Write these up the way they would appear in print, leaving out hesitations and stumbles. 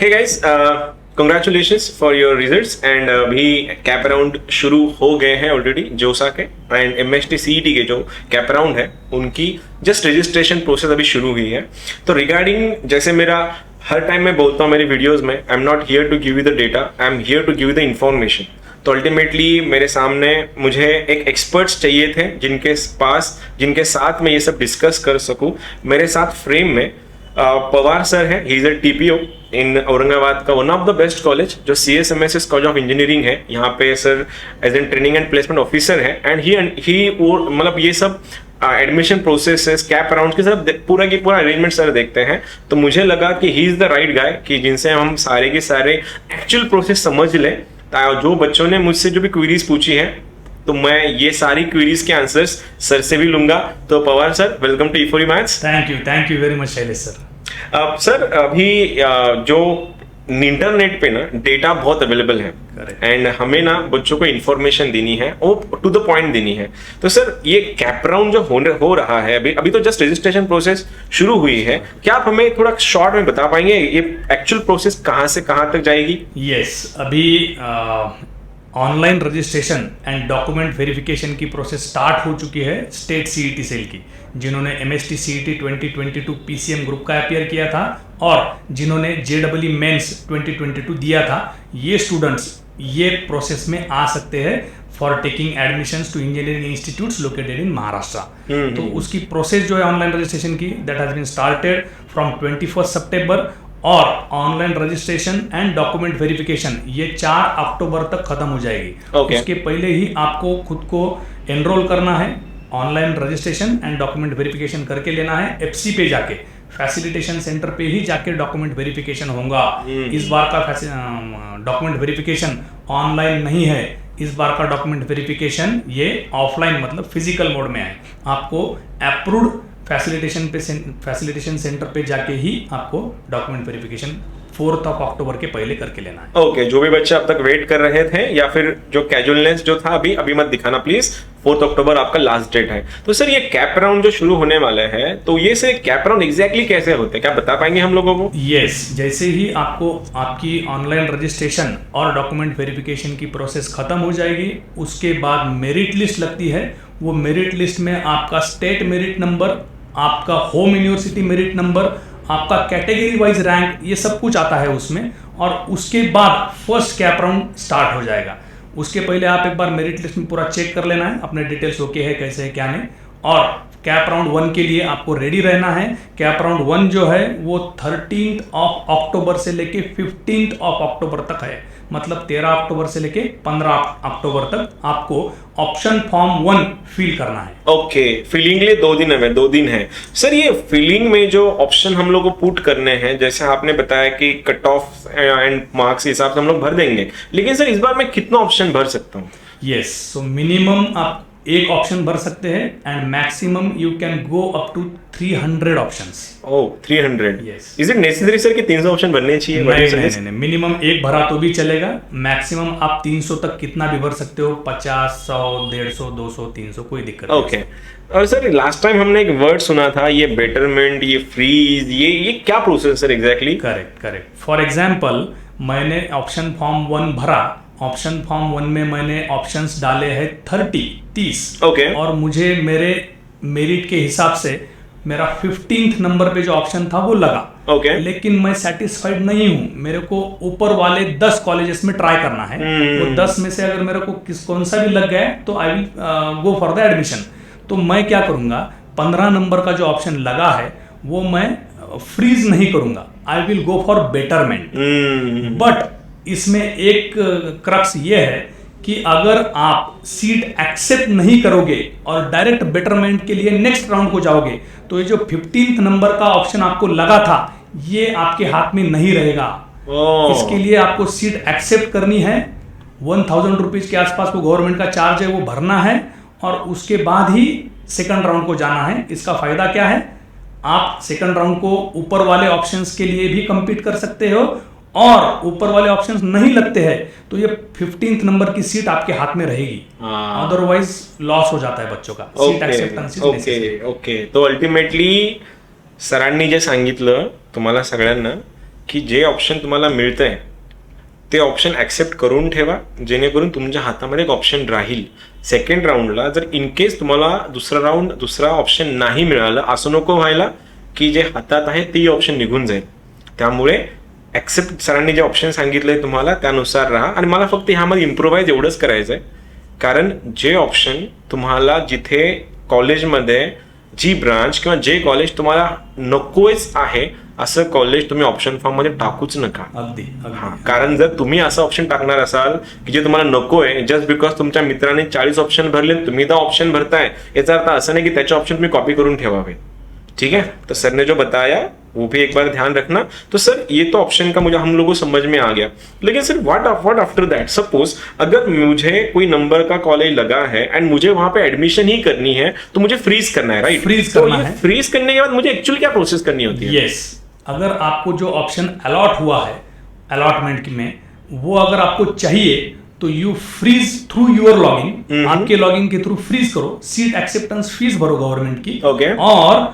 Hey guys, congratulations for your results and अभी CAP round शुरू हो गए हैं ऑलरेडी जोसा के एंड एमएसटी सीईटी के जो कैप राउंड है उनकी जस्ट रजिस्ट्रेशन प्रोसेस अभी शुरू हुई है। तो रिगार्डिंग जैसे मेरा हर टाइम मैं बोलता हूँ मेरी वीडियोस में, I am not here to give you the data, I am here to give you the information. तो अल्टीमेटली मेरे सामने मुझे एक एक्सपर्ट्स चाहिए थे जिनके साथ मैं ये सब डिस्कस कर सकूं। मेरे साथ फ्रेम में पवार सर है, he is a TPO in Aurangabad का one of the best college जो CSMS कॉलेज ऑफ इंजीनियरिंग है। यहाँ पे sir as an training and placement officer है एंड ही मतलब ये सब एडमिशन प्रोसेस कैप राउंड की सब पूरा अरेंजमेंट सर देखते हैं। तो मुझे लगा कि he is the right guy कि जिनसे हम सारे के सारे एक्चुअल प्रोसेस समझ लें। जो बच्चों ने मुझसे जो भी क्वेरीज पूछी है तो मैं ये सारी क्वेरीज के आंसर्स सर से भी लूंगा। तो Pawar sir, welcome to E4U maths. Thank you very much Shailesh sir. Sir अभी जो इंटरनेट पे ना डेटा बहुत अवेलेबल है एंड हमें ना बच्चों को इन्फॉर्मेशन देनी है, वो टू द पॉइंट देनी है। तो सर ये कैप राउंड जो हो रहा है अभी तो जस्ट रजिस्ट्रेशन प्रोसेस शुरू हुई है, क्या आप हमें थोड़ा शॉर्ट में बता पाएंगे ये एक्चुअल प्रोसेस कहाँ से कहाँ तक जाएगी? यस, अभी online registration and document verification की प्रोसेस स्टार्ट हो चुकी है स्टेट सीईटी सेल की। जिन्होंने MST CET 2022 PCM ग्रुप का अपीयर किया था और जिन्होंने JEE मेंस 2022 दिया था, ये स्टूडेंट्स ये प्रोसेस में आ सकते हैं for taking admissions to engineering institutes located in Maharashtra. तो उसकी प्रोसेस जो है ऑनलाइन रजिस्ट्रेशन की, that has been started from 21 सितंबर और online registration and document verification ये 4 अक्टूबर तक खत्म हो जाएगी। उसके पहले ही आपको खुद को एनरोल करना है, online registration and document verification करके लेना है। FC पे जाके फैसिलिटेशन सेंटर पे ही जाके डॉक्यूमेंट वेरिफिकेशन होगा। इस बार का डॉक्यूमेंट वेरिफिकेशन ऑनलाइन नहीं है, इस बार का डॉक्यूमेंट वेरिफिकेशन ये ऑफलाइन मतलब फिजिकल मोड में है। आपको अप्रूव्ड फैसिलिटेशन सेंटर पे जाके ही आपको डॉक्यूमेंट वेरिफिकेशन 4 अक्टूबर के पहले करके लेना है। ओके, जो भी बच्चे अब तक वेट कर रहे थे या फिर जो कैजुअलनेस जो था अभी मत दिखाना प्लीज। 4 अक्टूबर आपका लास्ट डेट है। तो सर ये कैप राउंड जो शुरू होने वाले हैं तो ये से कैप राउंड एग्जैक्टली कैसे होते हैं, क्या बता पाएंगे हम लोगों को? यस, जैसे ही आपको आपकी ऑनलाइन रजिस्ट्रेशन और डॉक्यूमेंट वेरिफिकेशन की प्रोसेस खत्म हो जाएगी, उसके बाद मेरिट लिस्ट लगती है। वो मेरिट लिस्ट में आपका स्टेट मेरिट नंबर, आपका होम यूनिवर्सिटी मेरिट नंबर, आपका कैटेगरी वाइज रैंक, ये सब कुछ आता है उसमें। और उसके बाद फर्स्ट कैप राउंड स्टार्ट हो जाएगा। उसके पहले आप एक बार मेरिट लिस्ट में पूरा चेक कर लेना है, अपने डिटेल्स ओके है कैसे है क्या नहीं। और कैप राउंड 1 के लिए आपको रेडी रहना है। कैप राउंड 1 जो है वो 13 अक्टूबर से लेके 15 अक्टूबर तक है, मतलब 13 अक्टूबर से लेके 15 अक्टूबर तक आपको ऑप्शन फॉर्म 1 फिल करना है। ओके, फिलिंग के लिए 2 दिन है। सर ये फिलिंग में जो ऑप्शन हम लोग को पुट करने हैं, जैसे आपने बताया कि कट ऑफ एंड मार्क्स के हिसाब से हम लोग भर देंगे, लेकिन सर इस बार मैं कितना ऑप्शन भर सकता हूँ? यस, सो मिनिमम आप एक ऑप्शन भर सकते हैं and maximum you can go up to 300 options. Oh, 300? Yes. Is it necessary sir कि 300 ऑप्शन भरने चाहिए? नहीं, मिनिमम एक भरा तो भी चलेगा। मैक्सिमम आप 300 तक कितना भी भर सकते हो, 50, 100, 150, 200, 300, कोई दिक्कत नहीं। ओके। और सर लास्ट टाइम हमने एक वर्ड सुना था, ये बेटरमेंट, ये फ्रीज, ये क्या process sir exactly? Correct. For example मैंने ऑप्शन फॉर्म 1 भरा, ऑप्शन फॉर्म 1 में मैंने ऑप्शंस डाले हैं 30। ओके। और मुझे मेरे मेरिट के हिसाब से मेरा 15th नंबर पे जो ऑप्शन था वो लगा। ओके। लेकिन मैं सेटिस्फाइड नहीं हूं, मेरे को ऊपर वाले 10 कॉलेजेस में ट्राई करना है। वो 10 में से अगर मेरे को कौन सा भी लग गया तो I will go for the admission. तो मैं क्या करूंगा, 15 नंबर का जो ऑप्शन लगा है वो मैं फ्रीज नहीं करूंगा, I will go for betterment. But इसमें एक क्रक्स ये है कि अगर आप सीट एक्सेप्ट नहीं करोगे और डायरेक्ट बेटरमेंट के लिए नेक्स्ट राउंड को जाओगे तो ये जो 15th नंबर का ऑप्शन आपको लगा था ये आपके हाथ में नहीं रहेगा। इसके लिए आपको सीट एक्सेप्ट करनी है, 1000 रुपीज के आसपास को गवर्नमेंट का चार्ज है वो भरना है और उसके बाद ही सेकंड राउंड को जाना है। इसका फायदा क्या है, आप सेकंड राउंड को ऊपर वाले ऑप्शंस के लिए भी कंपीट कर सकते हो और ऊपर वाले ऑप्शंस नहीं लगते हैं तो ये 15th नंबर की सीट आपके हाथ में रहेगी, अदरवाइज लॉस हो जाता है बच्चों का सीट एक्सेप्टन्स। ओके। तो अल्टिमेटली सरांनी जे सांगितलं तुम्हाला सगळ्यांना की जे ऑप्शन तुम्हाला मिळतंय ते ऑप्शन ॲक्सेप्ट करून ठेवा, जेणेकरून तुमच्या हातामध्ये एक ऑप्शन राहील. सेकंड राऊंडला जर इन केस तुम्हाला दुसरा ऑप्शन नाही मिळालं, असं नको व्हायला की जे हातात आहे ते ऑप्शन निघून जाईल. त्यामुळे ॲक्सेप्ट सरांनी जे ऑप्शन सांगितलंय तुम्हाला त्यानुसार राहा. आणि मला फक्त ह्यामध्ये इम्प्रोव्हाइज एवढंच करायचं आहे, कारण जे ऑप्शन तुम्हाला जिथे कॉलेजमध्ये जी ब्रांच किंवा जे कॉलेज तुम्हाला नकोच आहे असं कॉलेज तुम्ही ऑप्शन फॉर्म मध्ये टाकूच नका. अगदी कारण जर तुम्ही असं ऑप्शन टाकणार असाल की जे तुम्हाला नकोय, जस्ट बिकॉज तुमच्या मित्राने 40 ऑप्शन भरले तुम्ही 10 ऑप्शन भरताय, याचा अर्थ असं नाही की त्याचे ऑप्शन तुम्ही कॉपी करून ठेवावे. ठीक है, तो सर ने जो बताया वो भी एक बार ध्यान रखना. तो सर ये तो ऑप्शन का मुझे हम लोगों को समझ में आ गया, लेकिन sir what after that. Suppose अगर मुझे कोई नंबर का कॉलेज लगा है एंड मुझे वहां पे एडमिशन ही करनी है, तो मुझे फ्रीज करना है, राइट? फ्रीज करना है. फ्रीज करने के बाद मुझे एक्चुअली क्या प्रोसेस करनी होती है? यस, अगर आपको जो ऑप्शन अलॉट हुआ है अलॉटमेंट में, वो अगर आपको चाहिए तो you freeze through your login, आपके लॉगिन के थ्रू फ्रीज करो, सीट एक्सेप्टेंस फीस भरो गवर्नमेंट की. ओके. और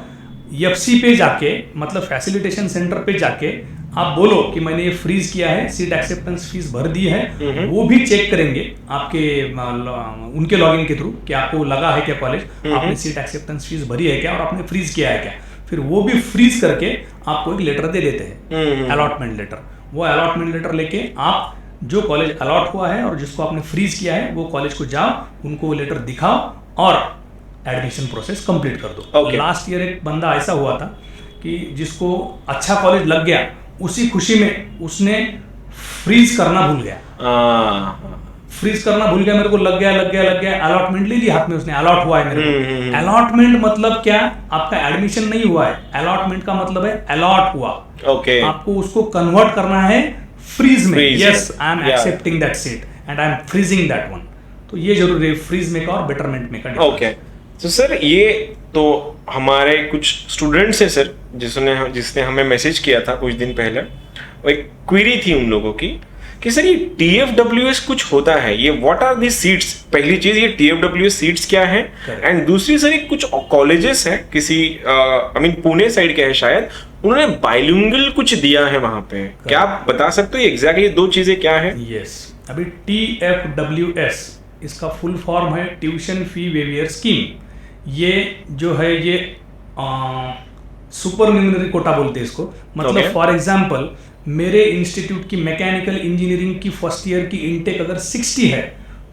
एफसी पे जाके, मतलब फैसिलिटेशन सेंटर पे जाके आप बोलो कि मैंने ये फ्रीज किया है, सीट एक्सेप्टेंस फीस भर दी है. वो भी चेक करेंगे आपके उनके लॉगिन के थ्रू कि आपको लगा है क्या कॉलेज, आपने सीट एक्सेप्टेंस फीस भरी है क्या और आपने फ्रीज किया है क्या. फिर वो भी फ्रीज करके आपको एक लेटर दे देते हैं, अलॉटमेंट लेटर. वो अलॉटमेंट लेटर लेके आप जो कॉलेज अलॉट हुआ है और जिसको आपने फ्रीज किया है वो कॉलेज को जाओ, उनको वो लेटर दिखाओ और एडमिशन प्रोसेस कंप्लीट कर दो. Okay. लास्ट ईयर एक बंदा ऐसा हुआ था कि जिसको अच्छा कॉलेज लग गया, उसी खुशी में उसने फ्रीज करना भूल गया. फ्रीज करना भूल गया, मेरे को लग गया, अलॉटमेंट ले ली हाथ में उसने, अलॉट हुआ है मेरे को. अलॉटमेंट मतलब क्या? आपका एडमिशन नहीं हुआ है. अलॉटमेंट का मतलब है अलॉट हुआ. ओके. आपको उसको कन्वर्ट करना है फ्रीज में. Freeze. Yes, I am accepting that seat and I am freezing that one. तो ये जरूरी है फ्रीज में का और बेटरमेंट में का. ओके. तो सर ये तो हमारे कुछ स्टूडेंट्स हैं सर जिसने हमें मैसेज किया था कुछ दिन पहले. एक क्वेरी थी उन लोगों की कि सर ये TFWS कुछ होता है, ये व्हाट आर दी सीट्स. पहली चीज ये TFWS सीट्स क्या है, एंड दूसरी सर ये कुछ कॉलेजेस है किसी आई मीन पुणे साइड के है शायद, उन्होंने बाइलिंगुअल कुछ दिया है वहां पे. क्या आप बता सकते हो एग्जैक्टली दो चीजें क्या है? यस, अभी TFWS इसका फुल फॉर्म है ट्यूशन फी वेवियर स्कीम. ये जो है ये सुपर न्यूमरी कोटा बोलते हैं इसको. मतलब फॉर एग्जांपल मेरे इंस्टीट्यूट की मैकेनिकल इंजीनियरिंग की फर्स्ट ईयर की इनटेक अगर 60 है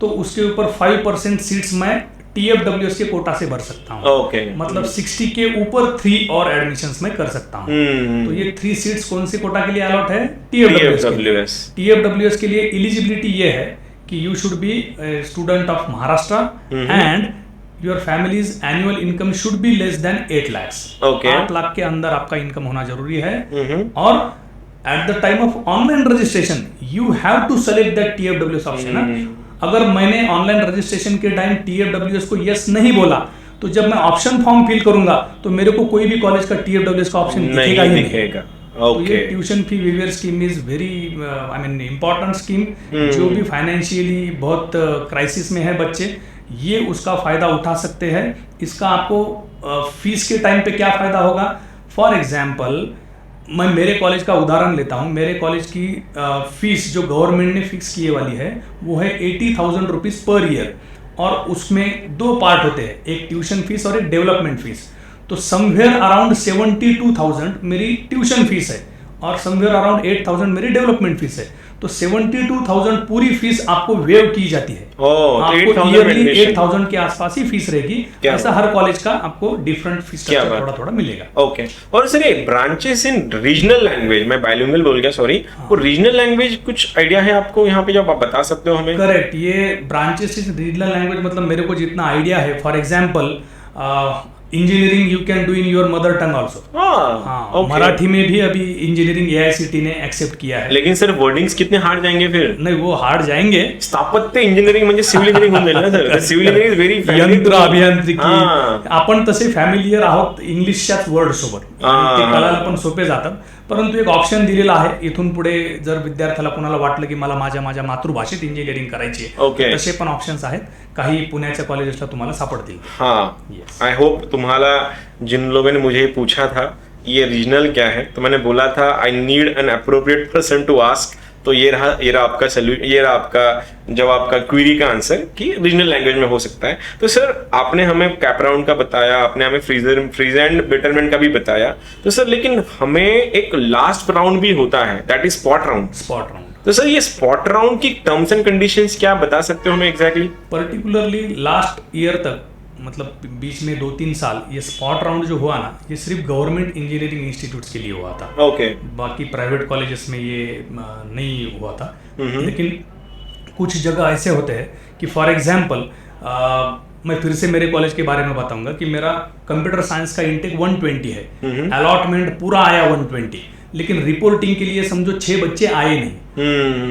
तो उसके ऊपर 5% सीट्स मैं TFWS के कोटा से भर सकता हूँ. मतलब 60 के ऊपर 3 और एडमिशंस में कर सकता हूँ. तो ये 3 सीट्स कौन से कोटा के लिए अलॉट है? TFWS. TFWS के लिए एलिजिबिलिटी ये है कि you should be student of Maharashtra and your family's annual income should be less than 8 lakhs. 8 lakh के अंदर आपका इनकम होना जरूरी है. और at the time of online registration you have to select that TFWS option. अगर मैंने ऑनलाइन रजिस्ट्रेशन के टाइम TFWS को यस नहीं बोला तो जब मैं ऑप्शन फॉर्म फिल करूंगा तो मेरे को कोई भी कॉलेज का TFWS का ऑप्शन दिखेगा ही नहीं. तो ये tuition fee waiver scheme is very I mean important scheme. जो भी फाइनेंशियली बहुत क्राइसिस में है बच्चे, ये उसका फायदा उठा सकते हैं. इसका आपको फीस के टाइम पे क्या फायदा होगा? फॉर एग्जाम्पल मैं मेरे कॉलेज का उदाहरण लेता हूँ. मेरे कॉलेज की फीस जो गवर्नमेंट ने फिक्स किए वाली है वो है 80,000 रुपीज पर ईयर. और उसमें 2 पार्ट होते हैं, एक ट्यूशन फीस और एक डेवलपमेंट फीस. तो समवेयर अराउंड 72,000 मेरी ट्यूशन फीस है और समवेयर अराउंड 8,000 मेरी डेवलपमेंट फीस है. तो 72,000 पूरी फीस आपको वेव की जाती है. आपको ईयरली 8,000 के आसपास ही फीस रहेगी. ऐसा हर कॉलेज का आपको डिफरेंट फीस थोड़ा थोड़ा मिलेगा. ओके. और सर ये ब्रांचेस इन रीजनल लैंग्वेज, मैं बाइलिंगुअल बोल गया सॉरी, वो रीजनल लैंग्वेज कुछ आइडिया है आपको यहाँ पे जो आप बता सकते हो हमें? करेक्ट, ये ब्रांचेस इन रीजनल लैंग्वेज मतलब मेरे को जितना आइडिया है, for example engineering you can do in your mother tongue also. Marathi में भी अभी इंजीनियरिंग AICTE ने एक्सेप्ट किया है. लेकिन सर वर्डिंग्स कितने हार्ड जाएंगे फिर? नहीं, वो हार्ड जाएंगे. स्थापत्य इंजिनिअरिंग म्हणजे सिव्हिल इंजिनिअरिंग होऊन जाईल ना sir. Civil engineering is very यंत्र अभियांत्रिकी. आपण तसे फॅमिलियर आहोत इंग्लिशच्याच वर्ड सोबत, ते कळायला पण सोपे जातात. परंतु एक ऑप्शन दिलेला आहे. इथून पुढे जर विद्यार्थ्याला कोणाला वाटलं की मला माझ्या मातृभाषेत इंजिनिअरिंग करायची आहे, तसे पण ऑप्शन्स आहेत. काही पुण्याच्या कॉलेजेसला तुम्हाला सापडतील. हाँ, आई होप तुम्हाला जिन लोगों ने मुझे पूछा था ये रीजनल क्या है, तो मैंने बोला था I need an appropriate person to ask, तो ये रहा आपका ये रहा आपका जवाब का क्वेरी का आंसर कि रीजनल लैंग्वेज में हो सकता है। तो सर आपने हमें कैप राउंड का बताया, आपने हमें फ्रीज एंड बेटरमेंट का भी बताया, तो सर लेकिन हमें एक लास्ट राउंड भी होता है, that is spot round. Spot round, तो सर ये स्पॉट राउंड की टर्म्स एंड कंडीशंस क्या बता सकते हो हमें एग्जैक्टली? पर्टिकुलरली लास्ट ईयर तक, मतलब बीच में 2-3 साल, ये स्पॉट राउंड जो हुआ ना, ये सिर्फ गवर्नमेंट इंजीनियरिंग इंस्टीट्यूट्स के लिए हुआ था। ओके। बाकी प्राइवेट कॉलेजेस में ये नहीं हुआ था। लेकिन कुछ जगह ऐसे होते हैं कि फॉर एग्जांपल मैं फिर से मेरे कॉलेज के बारे में बताऊंगा कि मेरा कंप्यूटर साइंस का इंटेक 120 है, अलॉटमेंट पूरा आया 120, लेकिन रिपोर्टिंग के लिए समझो 6 बच्चे आए नहीं।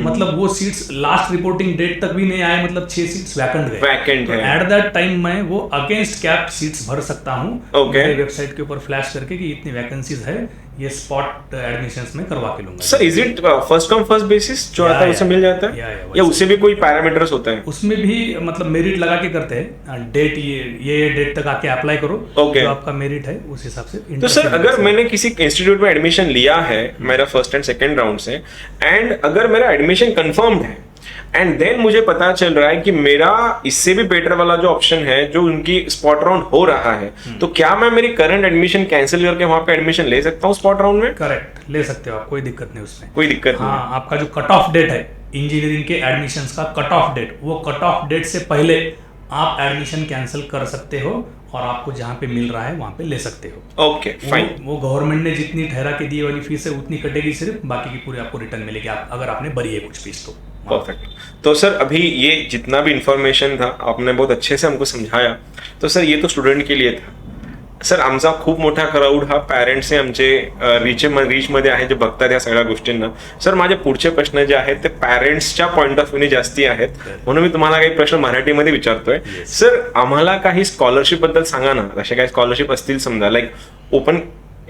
मतलब वो सीट्स लास्ट रिपोर्टिंग डेट तक भी नहीं आए, मतलब 6 सीट्स वैकेंट है। एट दैट टाइम मैं वो अगेंस्ट कैप सीट्स भर सकता हूँ मेरे वेबसाइट के ऊपर फ्लैश करके कि इतनी वैकेंसीज है, ये स्पॉट एडमिशंस में करवा के लूंगा। Sir is it first come first basis जो आता है उससे मिल जाता है, या उससे भी कोई पैरामीटर्स होता है? उसमें भी मतलब मेरिट लगा के करते हैं, डेट ये डेट तक आके अप्लाई करो, जो आपका मेरिट है उस हिसाब से। तो सर अगर मैंने किसी इंस्टीट्यूट में एडमिशन लिया है मेरा फर्स्ट एंड सेकंड राउंड से, एंड अगर मेरा एडमिशन कंफर्म्ड है एंड देन मुझे पता चल रहा है कि मेरा इससे भी बेटर वाला जो ऑप्शन है जो उनकी स्पॉट राउंड हो रहा है, तो क्या मैं मेरी करंट एडमिशन कैंसिल करके वहां पे एडमिशन ले सकता हूँ स्पॉट राउंड में? करेक्ट, ले सकते हो आप, कोई दिक्कत नहीं उसमें, कोई दिक्कत नहीं। हाँ, आपका जो कट ऑफ डेट है इंजीनियरिंग के एडमिशंस का कट ऑफ डेट, वो कट ऑफ डेट से पहले आप एडमिशन कैंसिल कर सकते हो और आपको जहाँ पे मिल रहा है वहाँ पे ले सकते हो। Okay fine. वो गवर्नमेंट ने जितनी ठहरा के दी वाली फीस है उतनी कटेगी सिर्फ, बाकी की पूरी आपको रिटर्न मिलेगी अगर आपने भरी है कुछ फीस तो। परफेक्ट। तो सर अभी ये जितना भी इंफॉर्मेशन था आपने बहुत अच्छे से हमको समझाया। तो सर ये तो स्टुडंट के लिए था। सर आमचा खूप मोठा क्राऊड हा पॅरेंट्सचे आमचे रीचमध्ये आहे जे बघतात या सगळ्या गोष्टींना। सर माझे पुढचे प्रश्न जे आहेत ते पॅरेंट्सच्या पॉईंट ऑफ व्ह्यूने जास्ती आहेत, म्हणून मी तुम्हाला काही प्रश्न मराठीमध्ये विचारतोय। सर आम्हाला काही स्कॉलरशिप बद्दल सांगा ना, असे काही स्कॉलरशिप असतील समजा, like open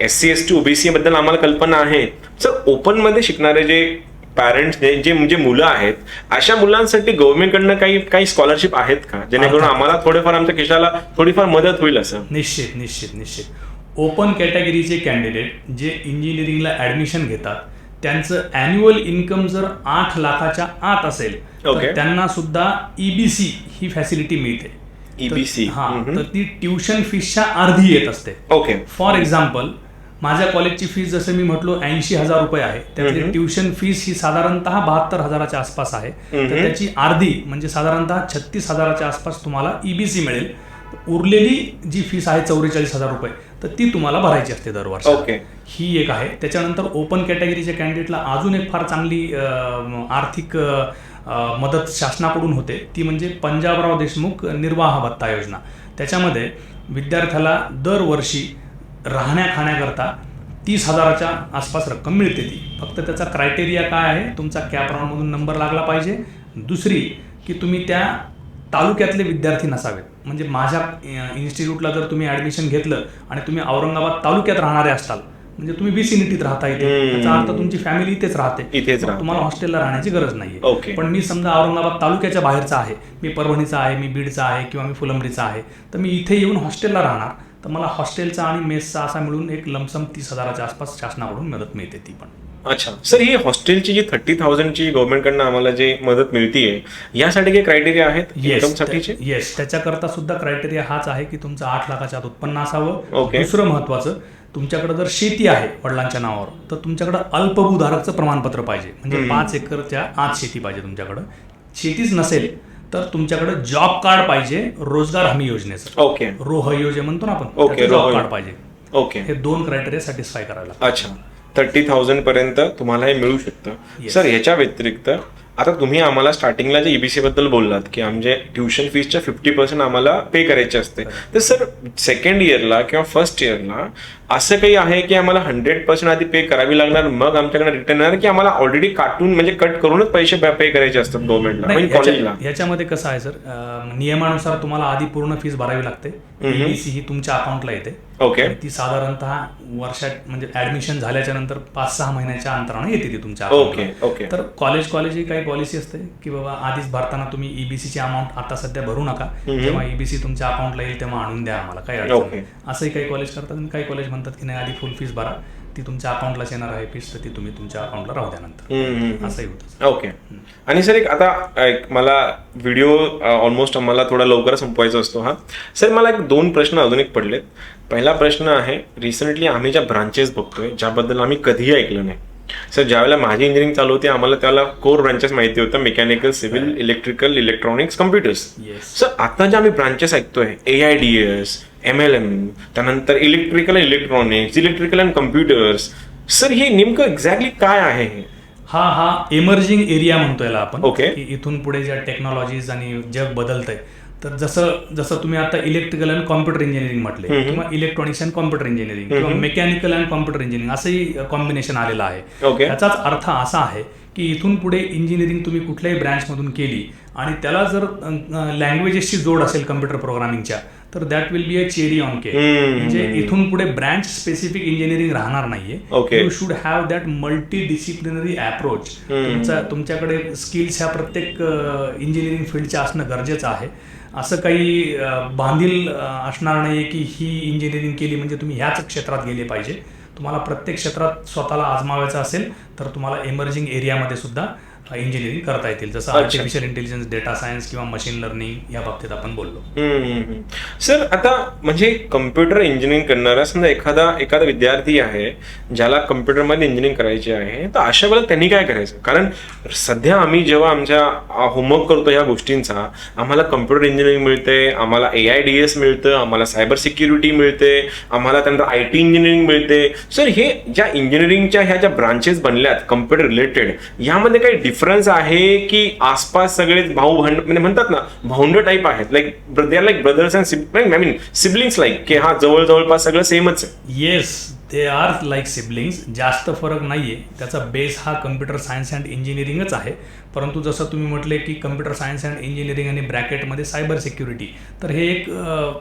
SC ST OBC बद्दल आम्हाला कल्पना आहे। सर ओपन मध्ये शिकणारे जे पॅरेंट्स जे म्हणजे मुलं आहेत, अशा मुलांसाठी गव्हर्नमेंटकडनं काही स्कॉलरशिप आहेत का, जेणेकरून आम्हाला थोडेफार आमच्या खिशाला थोडीफार मदत होईल असं? निश्चित निश्चित निश्चित। ओपन कॅटेगरीचे कॅन्डिडेट जे इंजिनिअरिंगला ऍडमिशन घेतात त्यांचं ॲन्युअल इन्कम जर 8 लाखाच्या आत असेल तर त्यांना सुद्धा EBC ही फॅसिलिटी मिळते। EBC तर ती ट्युशन फीसच्या अर्धी येत असते। ओके। फॉर एक्झाम्पल माझ्या कॉलेजची फीस जसं मी म्हटलो 80,000 रुपये आहे, त्यातली ट्युशन फीस ही साधारणतः 72,000च्या आसपास आहे, तर त्याची अर्धी म्हणजे साधारणतः 36,000च्या आसपास तुम्हाला EBC मिळेल। उरलेली जी फीस आहे 44,000 रुपये तर ती तुम्हाला भरायची असते दरवर्षी। ही एक आहे। त्याच्यानंतर ओपन कॅटेगरीच्या कॅन्डिडेटला अजून एक फार चांगली आर्थिक मदत शासनाकडून होते, ती म्हणजे पंजाबराव देशमुख निर्वाह भत्ता योजना। त्याच्यामध्ये विद्यार्थ्याला दरवर्षी राहण्या खाण्याकरता 30,000च्या आसपास रक्कम मिळते। ती फक्त त्याचा क्रायटेरिया काय आहे, तुमचा कॅप राऊंडमधून नंबर लागला पाहिजे, दुसरी की तुम्ही त्या तालुक्यातले विद्यार्थी नसावेत। म्हणजे माझ्या इन्स्टिट्यूटला जर तुम्ही ॲडमिशन घेतलं आणि तुम्ही औरंगाबाद तालुक्यात राहणारे असाल, म्हणजे तुम्ही विसिनिटीत राहता इथे, याचा अर्थ तुमची फॅमिली इथेच राहते, तुम्हाला हॉस्टेलला राहण्याची गरज नाहीये। पण मी समजा औरंगाबाद तालुक्याच्या बाहेरचा आहे, मी परभणीचा आहे, मी बीडचा आहे किंवा मी फुलंब्रीचा आहे, तर मी इथे येऊन हॉस्टेलला राहणार, तर मला हॉस्टेलचा आणि मेसचा असा मिळून एक लमसम 30,000च्या आसपास शासनाकडून मदत मिळते ती पण। अच्छा सर, ही हॉस्टेलची जी 30,000ची गव्हर्नमेंटकडनं आम्हाला जे मदत मिळतीये यासाठी काही क्रायटेरिया आहेत इन्कमसाठीचे? येस, त्याच्याकरता सुद्धा क्रायटेरिया हाच आहे की तुमचं 8 लाखाच्या आत उत्पन्न असावं। दुसरं महत्वाचं, तुमच्याकडे जर शेती आहे वडिलांच्या नावावर तर तुमच्याकडे अल्पभूधारकचं प्रमाणपत्र पाहिजे, म्हणजे 5 एकरच्या आत शेती पाहिजे तुमच्याकडे। शेतीच नसेल तर तुमच्याकडे जॉब कार्ड पाहिजे रोजगार हमी योजनेचं। ओके, रोह योजना म्हणतो ना आपण, जॉब कार्ड पाहिजे। ओके, हे 2 क्रायटेरिया सॅटिस्फाय करायला। अच्छा, 30,000 पर्यंत तुम्हाला हे मिळू शकतं। सर ह्याच्या व्यतिरिक्त आता तुम्ही आम्हाला स्टार्टिंगला जे EBC बद्दल बोललात की आमचे ट्युशन फीसच्या 50% आम्हाला पे करायचे असते, तर सर सेकंड इयरला किंवा फर्स्ट इयरला असं काही आहे की आम्हाला 100% आधी पे करावी लागणार मग आमच्याकडे रिटर्न येणार, की आम्हाला ऑलरेडी काटून म्हणजे कट करूनच पैसे पे करायचे असतात गव्हर्नमेंटला म्हणजे कॉलेजला? याच्यामध्ये कसं आहे सर, नियमानुसार तुम्हाला आधी पूर्ण फीस भरावी लागते। EBC ही तुमच्या अकाउंटला येते। ओके, ती साधारणतः वर्षात म्हणजे ऍडमिशन झाल्याच्या नंतर 5-6 महिन्याच्या अंतराने येते ती तुमच्या अकाउंटला। ओके, तर कॉलेज ही काही पॉलिसी असते की बाबा आधीच भरताना तुम्ही EBCची अमाऊंट आता सध्या भरू नका, जेव्हा EBC तुमच्या अकाउंटला येईल तेव्हा आणून द्या आम्हाला, काही अडचण नाही। असंही काही कॉलेज करतात आणि काही कॉलेज म्हणतात की नाही आधी फुल फीस भरा, ती तुमच्या अकाउंटलाच येणार आहे फीस, तर ती तुम्ही तुमच्या अकाउंटला राहू द्या नंतर, असंही होतं. ओके. आणि सर एक मला व्हिडिओ ऑलमोस्ट आम्हाला थोडा लवकर संपवायचा असतो हा. सर मला 2 प्रश्न अजून एक पडलेत. पहिला प्रश्न आहे, रिसेंटली आम्ही ज्या ब्रांचेस बघतोय ज्याबद्दल आम्ही कधीही ऐकलं नाही. सर ज्यावेळेला माझी इंजिनिअरिंग चालू होती आम्हाला त्याला कोर ब्रांचेस माहिती होतं, mechanical, civil, electrical, electronics, computers. Sir आता जे आम्ही ब्रांचेस ऐकतोय AIDS, MLM, त्यानंतर electrical, electrical and computers, sir हे नेमकं एक्झॅक्टली काय आहे? हा इमर्जिंग एरिया म्हणतोय याला आपण. ओके. की इथून पुढे ज्या टेक्नॉलॉजीज आणि जग बदलतंय, तर जसं तुम्ही आता इलेक्ट्रिकल अँड कॉम्प्युटर इंजिनिअरिंग म्हटले, किंवा इलेक्ट्रॉनिक्स अँड कॉम्प्युटर इंजिनिअरिंग, किंवा मेकॅनिकल अँड कॉम्प्युटर इंजिनिअरिंग, असंही कॉम्बिनेशन आलेलं आहे. ओके. याचाच अर्थ असा आहे की इथून पुढे इंजिनिअरिंग तुम्ही कुठल्याही ब्रँचमधून केली आणि त्याला जर लँग्वेजेसची जोड असेल कम्प्युटर प्रोग्रामिंगच्या, तर that will be a cherry on cake. म्हणजे इथून पुढे ब्रँच स्पेसिफिक इंजिनिअरिंग राहणार नाहीये. You should have that multi disciplinary approach. तुमच्याकडे स्किल्स ह्या प्रत्येक इंजिनिअरिंग फील्डच्या असणं गरजेचं आहे. असं काही बांधील असणार नाहीये की ही इंजिनिअरिंग केली म्हणजे तुम्ही ह्याच क्षेत्रात गेले पाहिजे. तुम्हाला प्रत्येक क्षेत्रात स्वतःला आजमावायचं असेल तर तुम्हाला इमर्जिंग एरियामध्ये सुद्धा इंजिनिअरिंग करता येतील, जसं आर्टिफिशियल इंटेलिजन्स, डेटा सायन्स किंवा मशीन लर्निंग या बाबतीत आपण बोललो. सर आता म्हणजे कम्प्युटर इंजिनिअरिंग करणारा समजा एखादा विद्यार्थी आहे ज्याला कम्प्युटरमध्ये इंजिनिअरिंग करायची आहे, तर अशा वेळेला त्यांनी काय करायचं? कारण सध्या आम्ही जेव्हा आमच्या होमवर्क करतो ह्या गोष्टींचा, आम्हाला कम्प्युटर इंजिनिअरिंग मिळते, आम्हाला AIDS मिळतं, आम्हाला सायबर सिक्युरिटी मिळते, आम्हाला त्यानंतर IT इंजिनिअरिंग मिळते. सर हे ज्या इंजिनिअरिंगच्या ह्या ज्या ब्रांचेस बनल्यात कम्प्युटर रिलेटेड, यामध्ये काही डिफरन्स आहे की आसपास सगळेच भाऊ म्हणजे म्हणतात ना भाऊंड टाईप आहेत, like they are like brothers and I mean siblings, like की हा जवळपास सगळं सेमच आहे? Yes, they are like siblings. जास्त फरक नाहीये. त्याचा बेस हा कम्प्युटर सायन्स अँड इंजिनिअरिंगच आहे. परंतु जसं तुम्ही म्हटले की कम्प्युटर सायन्स अँड इंजिनिअरिंग आणि ब्रॅकेटमध्ये सायबर सिक्युरिटी, तर हे एक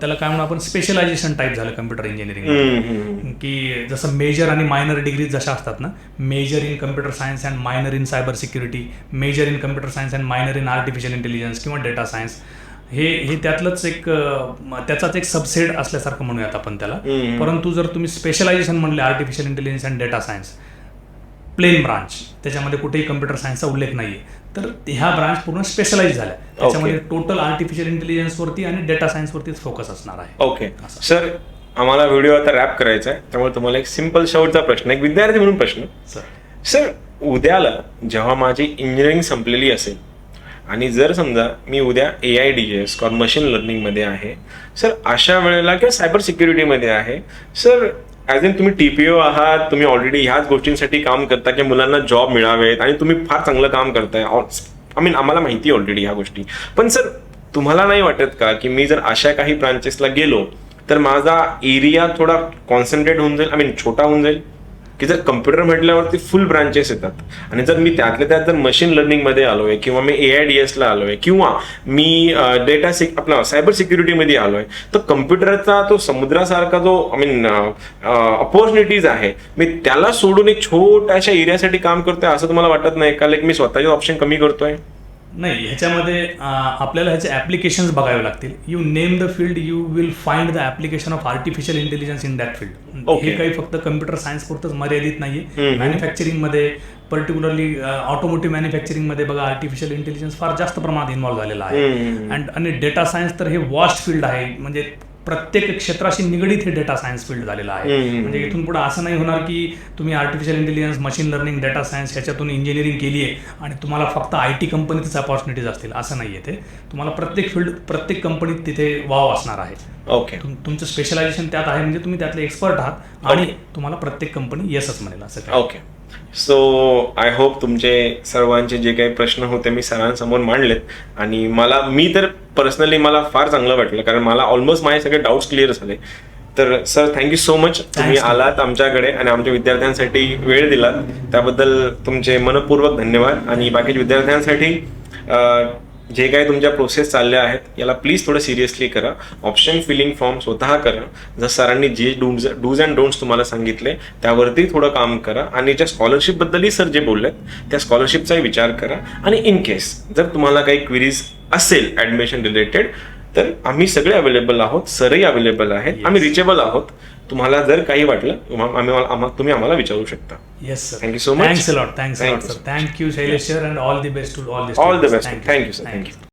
त्याला काय म्हणून आपण स्पेशलायझेशन टाईप झालं कम्प्युटर इंजिनिअरिंग. की जसं मेजर आणि मायनर डिग्री जशा असतात ना, major in computer science and minor in cyber security, major in computer science and minor in artificial intelligence किंवा डेटा सायन्स, हे त्यातलंच त्याचाच एक सबसेट असल्यासारखं म्हणूयात आपण त्याला. परंतु जर तुम्ही स्पेशलायझेशन म्हणले artificial intelligence and data science, plain branch, त्याच्यामध्ये कुठेही कम्प्युटर सायन्सचा उल्लेख नाहीये, तर ह्या ब्रांच पूर्ण स्पेशलाइज झाल्या. त्याच्यामध्ये टोटल आर्टिफिशियल इंटेलिजन्सवरती आणि डेटा सायन्सवरतीच फोकस असणार आहे. ओके सर, आम्हाला व्हिडिओ आता रॅप करायचा आहे, त्यामुळे तुम्हाला एक सिंपल शेवटचा प्रश्न, एक विद्यार्थी म्हणून प्रश्न. सर उद्याला जेव्हा माझी इंजिनिअरिंग संपलेली असेल आणि जर समजा मी उद्या AIDS किंवा मशीन लर्निंगमध्ये आहे सर, अशा वेळेला किंवा सायबर सिक्युरिटीमध्ये आहे सर, ॲज इन तुम्ही TPO आहात, तुम्ही ऑलरेडी ह्याच गोष्टींसाठी काम करता की मुलांना जॉब मिळावेत आणि तुम्ही फार चांगलं काम करताय, आय मीन आम्हाला माहिती आहे ऑलरेडी ह्या गोष्टी. पण सर तुम्हाला नाही वाटत का की मी जर अशा काही ब्रांचेसला गेलो तर माझा एरिया थोडा कॉन्सन्ट्रेट होऊन जाईल, आय मीन छोटा होऊन जाईल? की जर कम्प्युटर म्हटल्यावरती फुल ब्रांचेस येतात आणि जर मी त्यातल्या त्यात जर मशीन लर्निंगमध्ये आलोय किंवा मी AIDSला आलोय किंवा मी आपला सायबर सिक्युरिटीमध्ये आलोय, तर कम्प्युटरचा तो समुद्रासारखा जो आय मीन अपॉर्च्युनिटीज आहे, मी त्याला सोडून एक छोट्याशा एरियासाठी काम करतोय असं तुम्हाला वाटत नाही का? लाईक मी स्वतःचे ऑप्शन कमी करतोय? नाही, ह्याच्यामध्ये आपल्याला ह्याचे ॲप्लिकेशन्स बघावे लागतील. You name the field, you will find the application of artificial intelligence in that field. हे काही फक्त कम्प्युटर सायन्स पुरतंच मर्यादित नाहीये. मॅन्युफॅक्चरिंगमध्ये, पर्टिक्युलरली ऑटोमोटिव्ह मॅन्युफॅक्चरिंगमध्ये बघा, आर्टिफिशियल इंटेलिजन्स फार जास्त प्रमाणात इन्व्हॉल्व्ह झालेला आहे. आणि डेटा सायन्स तर हे वास्ट फील्ड आहे, म्हणजे प्रत्येक क्षेत्राशी निगडीत हे डेटा सायन्स फील्ड झालेलं आहे. म्हणजे इथून पुढे असं नाही होणार की तुम्ही artificial intelligence, machine learning, data science ह्याच्यातून इंजिनिअरिंग केली आहे आणि तुम्हाला फक्त IT कंपनीतच अपॉर्च्युनिटीज असतील, असं नाही आहे. ते तुम्हाला प्रत्येक फील्ड, प्रत्येक कंपनीत तिथे वाव असणार आहे. ओके, तुमचं स्पेशलायझेशन त्यात आहे म्हणजे तुम्ही त्यातले एक्सपर्ट आहात आणि तुम्हाला प्रत्येक कंपनी येसच म्हणेल असं काय. ओके, सो आय होप तुमचे सर्वांचे जे काही प्रश्न होते मी सरांसमोर मांडलेत आणि मी तर पर्सनली मला फार चांगलं वाटलं, कारण मला ऑलमोस्ट माझे सगळे डाऊट्स क्लिअर झाले. तर सर थँक्यू सो मच, तुम्ही आलात आमच्याकडे आणि आमच्या विद्यार्थ्यांसाठी वेळ दिलात, त्याबद्दल तुमचे मनपूर्वक धन्यवाद. आणि बाकीच्या विद्यार्थ्यांसाठी जे काही तुमच्या प्रोसेस चालल्या आहेत याला प्लीज थोडं सिरियसली करा. ऑप्शन फिलिंग फॉर्म स्वतः करा, जर सरांनी जे डूज अँड डोंट्स तुम्हाला सांगितले त्यावरती थोडं काम करा. आणि ज्या स्कॉलरशिपबद्दलही सर जे बोललेत त्या स्कॉलरशिपचाही विचार करा. आणि इन केस जर तुम्हाला काही क्वेरीज असेल ॲडमिशन रिलेटेड, तर आम्ही सगळे अवेलेबल आहोत, सरही अवेलेबल आहेत, आम्ही रिचेबल आहोत. तुम्हाला जर काही वाटलं तुम्ही आम्हाला विचारू शकता. Yes, sir. Thank you so much. Thanks a lot. Thanks a Thank lot, you, sir. sir. Thank you, Shailesh sir, and all the best to all the All the students. best. Thank you, sir. Thank you.